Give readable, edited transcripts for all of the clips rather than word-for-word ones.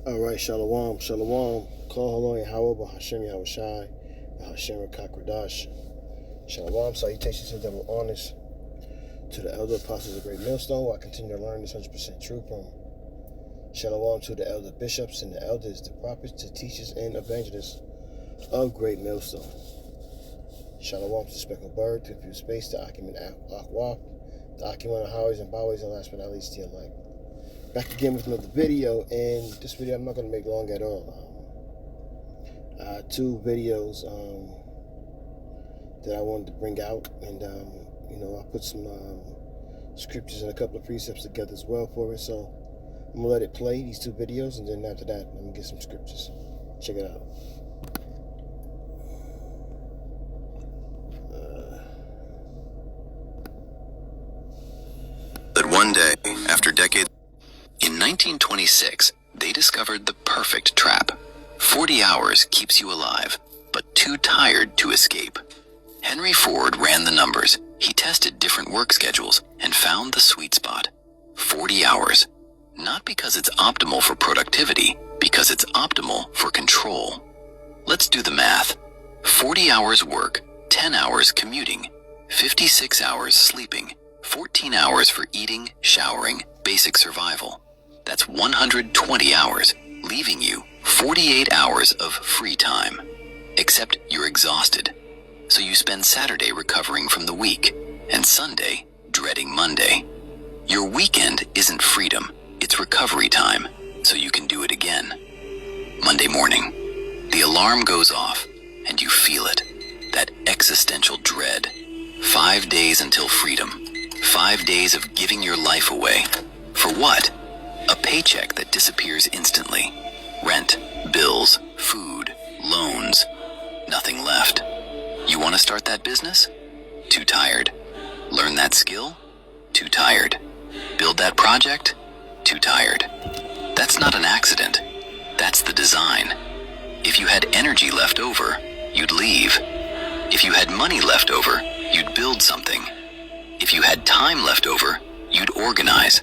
All right, Shalom, Shalom. Call Haloi Hawaba Hashem Yahushai, Hashem Kakradash. Shalom, salutations to double honors to the elder apostles of Great Millstone, where I continue to learn this 100% truth from. Shalom to the elder bishops and the elders, the prophets, the teachers, and evangelists of Great Millstone. Shalom to the speckled bird, to the space, the Akim and Aqua, the Akim on the highways and byways, and last but not least, the elect. Back again with another video, and this video I'm not going to make long at all. Two videos that I wanted to bring out, and I put some scriptures and a couple of precepts together as well for it. So I'm gonna let it play, these two videos, and then after that, let me get some scriptures. Check it out. That one day, after decades, in 1926, they discovered the perfect trap. 40 hours keeps you alive, but too tired to escape. Henry Ford ran the numbers. He tested different work schedules and found the sweet spot. 40 hours. Not because it's optimal for productivity, because it's optimal for control. Let's do the math. 40 hours work, 10 hours commuting, 56 hours sleeping, 14 hours for eating, showering, basic survival. That's 120 hours, leaving you 48 hours of free time. Except you're exhausted. So you spend Saturday recovering from the week, and Sunday dreading Monday. Your weekend isn't freedom, it's recovery time, so you can do it again. Monday morning, the alarm goes off, and you feel it, that existential dread. 5 days until freedom. 5 days of giving your life away. For what? A paycheck that disappears instantly. Rent, bills, food, loans. Nothing left. You want to start that business? Too tired. Learn that skill? Too tired. Build that project? Too tired. That's not an accident. That's the design. If you had energy left over, you'd leave. If you had money left over, you'd build something. If you had time left over, you'd organize.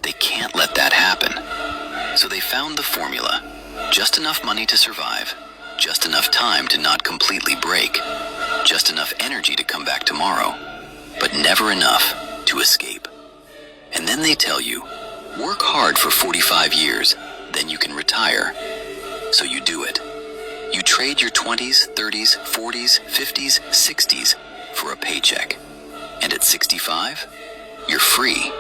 They can't let that happen. So they found the formula. Just enough money to survive. Just enough time to not completely break. Just enough energy to come back tomorrow. But never enough to escape. And then they tell you, work hard for 45 years, then you can retire. So you do it. You trade your 20s, 30s, 40s, 50s, 60s for a paycheck. And at 65, you're free.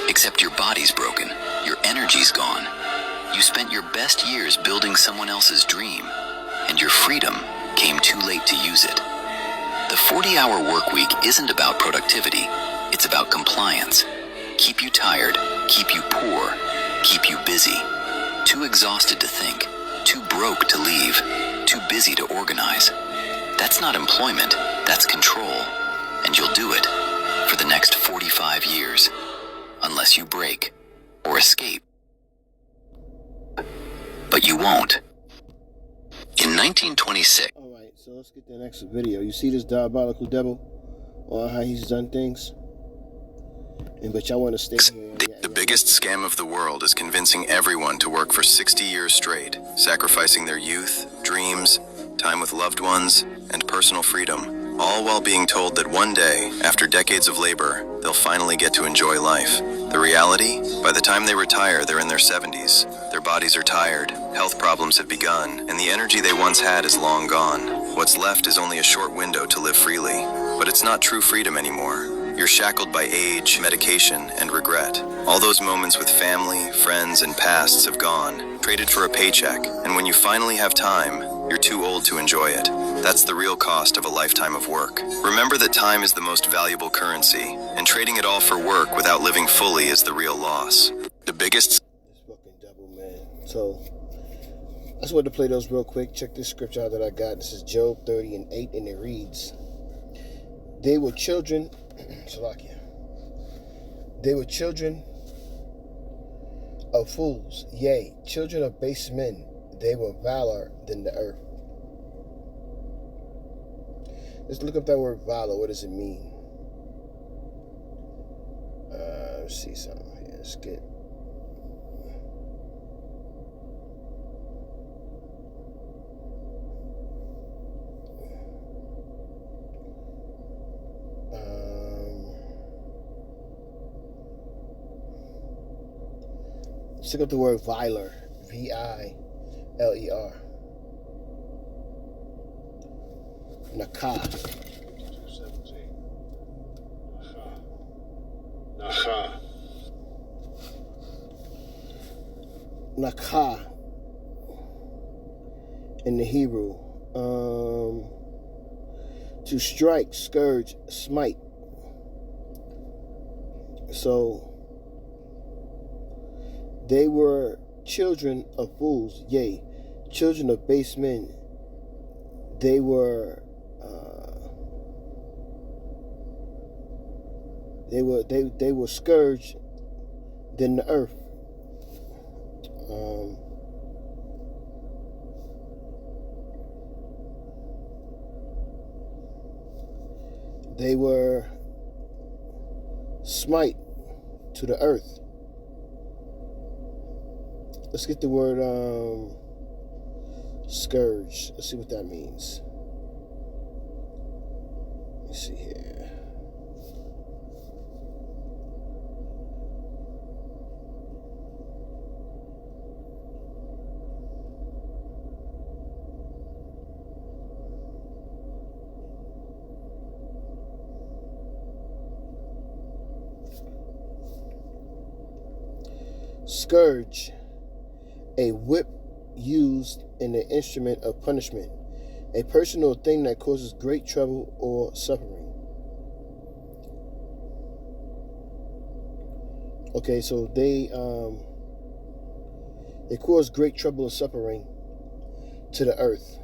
Except your body's broken, your energy's gone. You spent your best years building someone else's dream, and your freedom came too late to use it. The 40-hour work week isn't about productivity, it's about compliance. Keep you tired, keep you poor, keep you busy. Too exhausted to think, too broke to leave, too busy to organize. That's not employment, that's control. And you'll do it for the next 45 years. Unless you break or escape. But you won't. In 1926. All right, so let's get to the next video. You see this diabolical devil on how he's done things? But y'all want to stay here. The biggest scam of the world is convincing everyone to work for 60 years straight, sacrificing their youth, dreams, time with loved ones, and personal freedom, all while being told that one day, after decades of labor, they'll finally get to enjoy life. The reality? By the time they retire, they're in their 70s. Their bodies are tired, health problems have begun, and the energy they once had is long gone. What's left is only a short window to live freely. But it's not true freedom anymore. You're shackled by age, medication, and regret. All those moments with family, friends, and pasts have gone, traded for a paycheck, and when you finally have time, you're too old to enjoy it. That's the real cost of a lifetime of work. Remember that time is the most valuable currency, and trading it all for work without living fully is the real loss. The biggest... This fucking devil, man. So, I just wanted to play those real quick. Check this scripture out that I got. This is Job 30:8, and it reads, They were children... Salakia. They were children of fools, yea, children of base men. They were valor than the earth. Let's look up that word valor. What does it mean? Let's see something here. Let's get Let's look up the word Viler. V-I-L-E-R. Nakah. Nakah in the Hebrew. To strike, scourge, smite. So they were children of fools, yea, children of base men. They were scourged than the earth. They were smite to the earth. Let's get the word scourge. Let's see what that means. Let's see here. Scourge, a whip used in the instrument of punishment, a person or thing that causes great trouble or suffering. Okay, so they cause great trouble and suffering to the earth.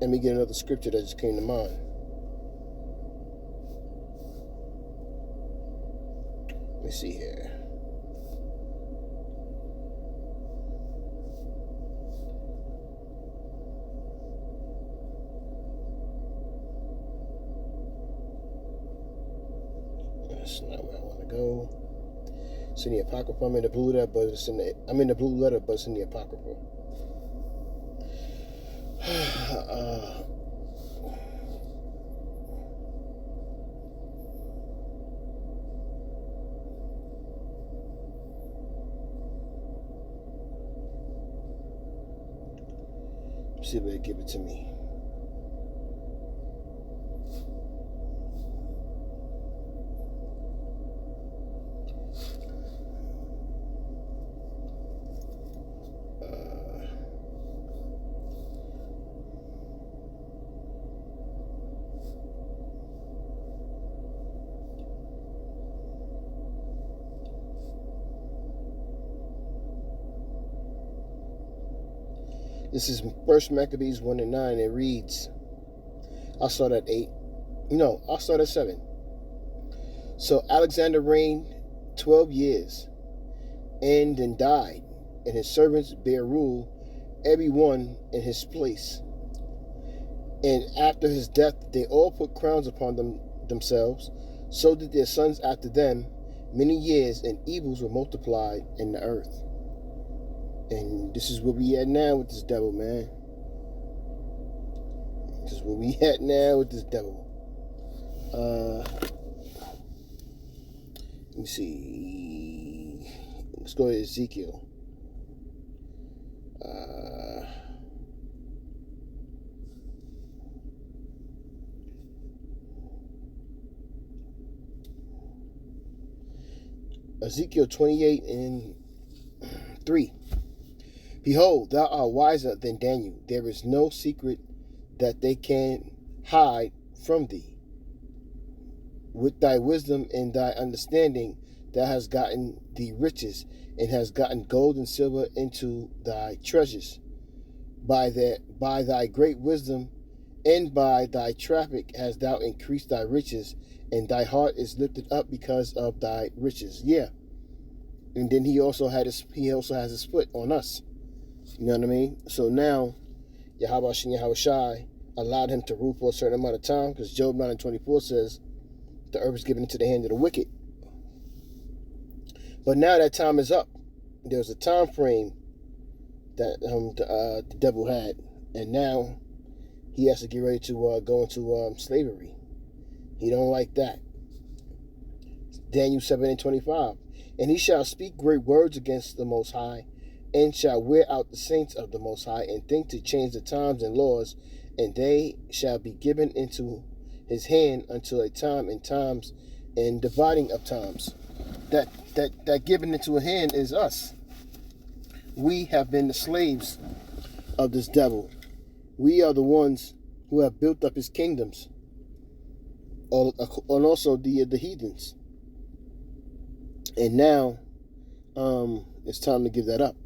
Let me get another scripture that just came to mind. Let me see here. That's not where I want to go. It's in the Apocrypha. I'm in the blue letter, but it's in the Apocrypha. See if they give it to me. This is 1 Maccabees 1-9. It reads, I'll start at 8. No, I'll start at 7. So Alexander reigned 12 years and then died, and his servants bare rule, every one in his place. And after his death, they all put crowns upon themselves. So did their sons after them many years, and evils were multiplied in the earth. And this is where we at now with this devil, man. This is where we at now with this devil. Let me see. Let's go to Ezekiel. Ezekiel 28:3. Behold, thou art wiser than Daniel. There is no secret that they can hide from thee. With thy wisdom and thy understanding, thou hast gotten thee riches, and hast gotten gold and silver into thy treasures. By thy great wisdom and by thy traffic hast thou increased thy riches, and thy heart is lifted up because of thy riches. Yeah. And then he also has his foot on us. You know what I mean? So now, Yahweh Shai allowed him to rule for a certain amount of time, because Job 9:24 says the earth is given into the hand of the wicked. But now that time is up. There's a time frame that the devil had, and now he has to get ready to go into slavery. He don't like that. Daniel 7:25. And he shall speak great words against the Most High, and shall wear out the saints of the Most High, and think to change the times and laws, and they shall be given into his hand until a time and times and dividing of times. That given into a hand is us. We have been the slaves of this devil. We are the ones who have built up his kingdoms, and also the heathens. And now it's time to give that up.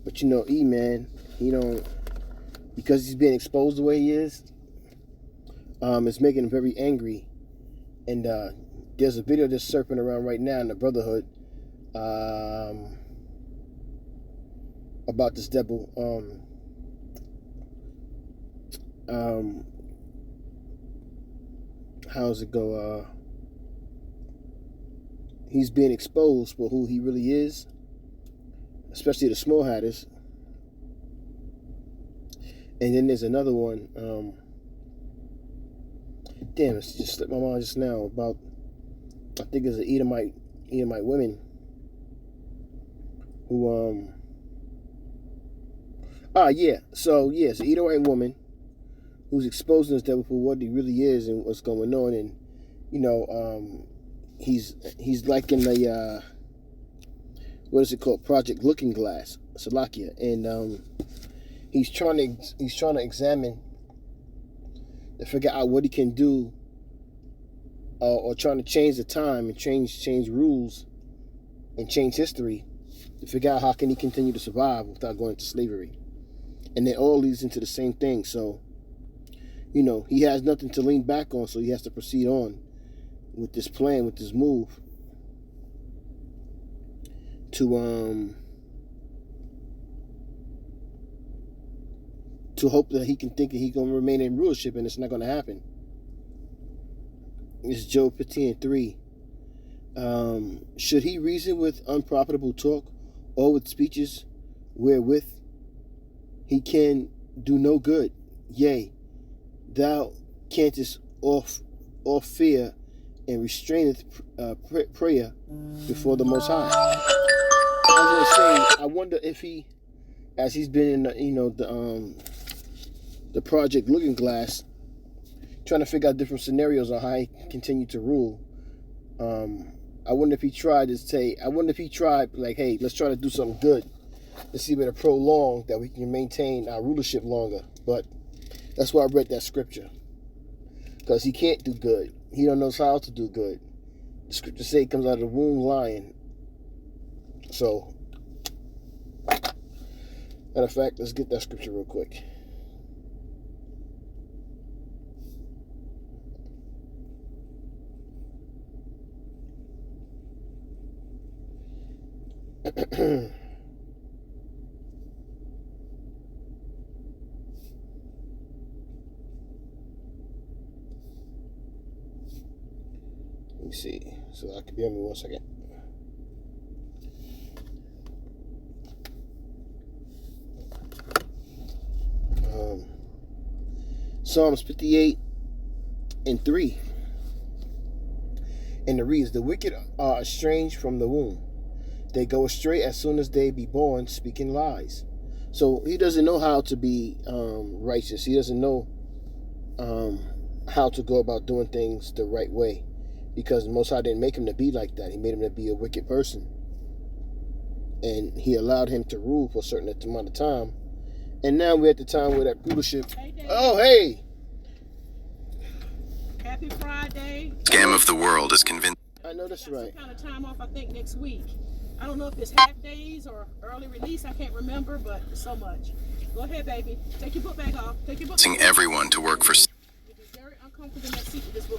But you know, man, he don't, because he's being exposed the way he is, it's making him very angry. And there's a video just surfing around right now in the Brotherhood about this devil. How's it go? He's being exposed for who he really is, especially the small hatters. And then there's another one. Damn, it's just slipped my mind just now about, I think it's an Edomite women who So it's an Edomite woman who's exposing this devil for what he really is and what's going on. And you know, he's like in the what is it called, Project Looking Glass, Salakia, and he's trying to examine to figure out what he can do, or trying to change the time and change rules and change history to figure out how can he continue to survive without going into slavery. And it all leads into the same thing. So, you know, he has nothing to lean back on, so he has to proceed on with this plan, with this move to hope that he can think that he's going to remain in rulership, and it's not going to happen. It's Job 15:3. Should he reason with unprofitable talk, or with speeches wherewith he can do no good? Yea, thou canst off fear, and restraineth prayer before the Most High. I was going to say, I wonder if he, as he's been in the Project Looking Glass, trying to figure out different scenarios on how he can continue to rule. I wonder if he tried to say, like, hey, let's try to do something good. Let's see if it'll prolong that we can maintain our rulership longer. But that's why I read that scripture. Because he can't do good. He don't know how to do good. The scripture say he comes out of the womb lying. So, matter of fact, let's get that scripture real quick. Let me see. So I could be on me 1 second. Psalms 58:3. And it reads, the wicked are estranged from the womb. They go astray as soon as they be born, speaking lies. So he doesn't know how to be righteous. He doesn't know how to go about doing things the right way, because the Most High didn't make him to be like that. He made him to be a wicked person, and he allowed him to rule for a certain amount of time. And now we're at the time where that rulership. Hey, Happy Friday. Scam of the world is convinced. I know that's right. Some kind of time off, I think, next week. I don't know if it's half days or early release. I can't remember, but it's so much. Go ahead, baby. Take your book bag off. Take your book bag off. Everyone to work for. You'll be very uncomfortable in that seat with this book